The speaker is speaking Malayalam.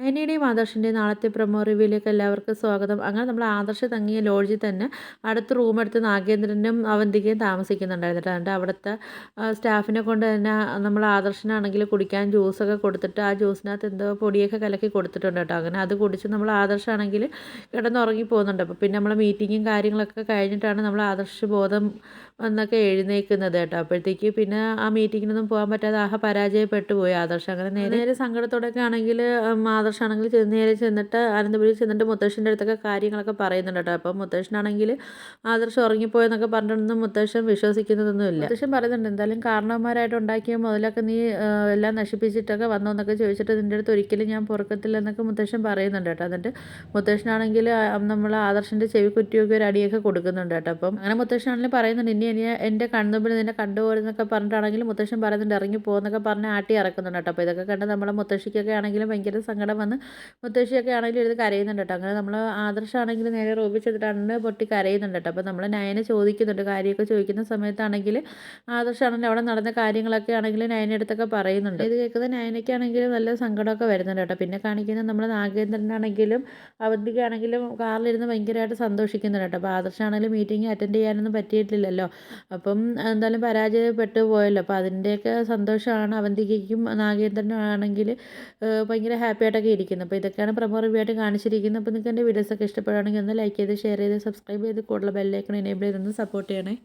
നയനയുടെയും ആദർശിൻ്റെയും നാളത്തെ പ്രൊമോ റിവ്യൂയിലേക്ക് എല്ലാവർക്കും സ്വാഗതം. അങ്ങനെ നമ്മൾ ആദർശ് തങ്ങിയ ലോഡ്ജിൽ തന്നെ അടുത്ത റൂം എടുത്ത് നാഗേന്ദ്രനും അവന്തികയും താമസിക്കുന്നുണ്ടായിരുന്നു. എന്നിട്ട് അവിടുത്തെ സ്റ്റാഫിനെ കൊണ്ട് തന്നെ നമ്മൾ ആദർശിനാണെങ്കിൽ കുടിക്കാൻ ജ്യൂസൊക്കെ കൊടുത്തിട്ട് ആ ജ്യൂസിനകത്ത് എന്തോ പൊടിയൊക്കെ കലക്കി കൊടുത്തിട്ടുണ്ട് കേട്ടോ. അങ്ങനെ അത് കുടിച്ച് നമ്മൾ ആദർശാണെങ്കിൽ കിടന്നുറങ്ങി പോകുന്നുണ്ട്. അപ്പോൾ പിന്നെ നമ്മൾ മീറ്റിങ്ങും കാര്യങ്ങളൊക്കെ കഴിഞ്ഞിട്ടാണ് നമ്മൾ ആദർശ് ബോധം എന്നൊക്കെ എഴുന്നേൽക്കുന്നത് കേട്ടോ. അപ്പോഴത്തേക്ക് പിന്നെ ആ മീറ്റിങ്ങിനൊന്നും പോകാൻ പറ്റാതെ പരാജയപ്പെട്ടു പോയി ആദർശ്. അങ്ങനെ നേരെ സങ്കടത്തോടൊക്കെ ആണെങ്കിൽ ആദർശാണെങ്കിൽ നേരെ ചെന്നിട്ട് അനന്തപുരി ചെന്നിട്ട് മുത്തശ്ശൻ്റെ അടുത്തൊക്കെ കാര്യങ്ങളൊക്കെ പറയുന്നുണ്ട് കേട്ടോ. അപ്പം മുത്തശ്ശനാണെങ്കിൽ ആദർശം ഉറങ്ങിപ്പോയെന്നൊക്കെ പറഞ്ഞിട്ടൊന്നും മുത്തശ്ശൻ വിശ്വസിക്കുന്നതൊന്നുമില്ല. മുത്തശ്ശൻ പറയുന്നുണ്ട്, എന്തായാലും കാരണവന്മാരായിട്ട് ഉണ്ടാക്കിയ മുതലൊക്കെ നീ എല്ലാം നശിപ്പിച്ചിട്ടൊക്കെ വന്നോ എന്നൊക്കെ ചോദിച്ചിട്ട് നിൻ്റെ അടുത്ത് ഒരിക്കലും ഞാൻ പൊറുക്കത്തില്ല എന്നൊക്കെ മുത്തശ്ശൻ പറയുന്നുണ്ട് കേട്ടോ. എന്നിട്ട് മുത്തശ്ശനാണെങ്കിൽ നമ്മൾ ആദർശൻ്റെ ചെവി കുറ്റിയൊക്കെ ഒരു അടിയൊക്കെ കൊടുക്കുന്നുണ്ട് കേട്ടോ. അപ്പം അങ്ങനെ മുത്തശ്ശനാണെങ്കിൽ പറയുന്നുണ്ട്, ഇനി എൻ്റെ കൺമുമ്പിൽ നിന്നെ കണ്ടുപോലെന്നൊക്കെ പറഞ്ഞിട്ടാണെങ്കിൽ മുത്തശ്ശൻ പറയുന്നുണ്ട് ഇറങ്ങി പോകുന്നൊക്കെ പറഞ്ഞ് ആട്ടി ഇറക്കുന്നുണ്ട് കേട്ടോ. അപ്പോൾ ഇതൊക്കെ കണ്ട് നമ്മളെ മുത്തശ്ശിക്കൊക്കെ ആണെങ്കിലും ഭയങ്കര സങ്കടം വന്ന് മുത്തശ്ശിയൊക്കെ ആണെങ്കിലും ഇത് കരയുന്നുണ്ട് കേട്ടോ. അങ്ങനെ നമ്മൾ ആദർശമാണെങ്കിൽ നേരെ റൂമിൽ ചെന്നിട്ടാണ് പൊട്ടി കരയുന്നുണ്ട് കേട്ടോ. അപ്പോൾ നമ്മൾ നയനെ ചോദിക്കുന്നുണ്ട്, കാര്യമൊക്കെ ചോദിക്കുന്ന സമയത്താണെങ്കിൽ ആദർശമാണെങ്കിൽ അവിടെ നടന്ന കാര്യങ്ങളൊക്കെ ആണെങ്കിൽ നയനെ അടുത്തൊക്കെ പറയുന്നുണ്ട്. ഇത് കേൾക്കുന്ന നയനയ്ക്കാണെങ്കിലും നല്ല സങ്കടമൊക്കെ വരുന്നുണ്ട് കേട്ടോ. പിന്നെ കാണിക്കുന്നത് നമ്മൾ നാഗേന്ദ്രനാണെങ്കിലും അവന്തികയാണെങ്കിലും കാറിലിരുന്ന് ഭയങ്കരമായിട്ട് സന്തോഷിക്കുന്നുണ്ട് കേട്ടോ. അപ്പോൾ ആദർശമാണെങ്കിലും മീറ്റിംഗ് അറ്റൻഡ് ചെയ്യാനൊന്നും പറ്റിയിട്ടില്ലല്ലോ. അപ്പം എന്തായാലും പരാജയപ്പെട്ടു പോയല്ലോ. അപ്പോൾ അതിൻ്റെയൊക്കെ സന്തോഷമാണ് അവന്തികയ്ക്കും നാഗേന്ദ്രനും ആണെങ്കിൽ ഭയങ്കര ഹാപ്പി ആയിട്ടൊക്കെ ഇരിക്കുന്നത്. അപ്പോൾ ഇതൊക്കെയാണ് പ്രൊമോ റിവ്യൂ ആയിട്ട് കാണിച്ചിരിക്കുന്നത്. അപ്പോൾ നിങ്ങൾക്ക് എൻ്റെ വീഡിയോസൊക്കെ ഇഷ്ടപ്പെടുകയാണെങ്കിൽ ഒന്ന് ലൈക്ക് ചെയ്ത് ഷെയർ ചെയ്ത് സബ്സ്ക്രൈബ് ചെയ്ത് കൂടുതൽ ബെല്ലൈക്കൺ എനേബിൾ ചെയ്തൊന്ന് സപ്പോർട്ട് ചെയ്യണേ.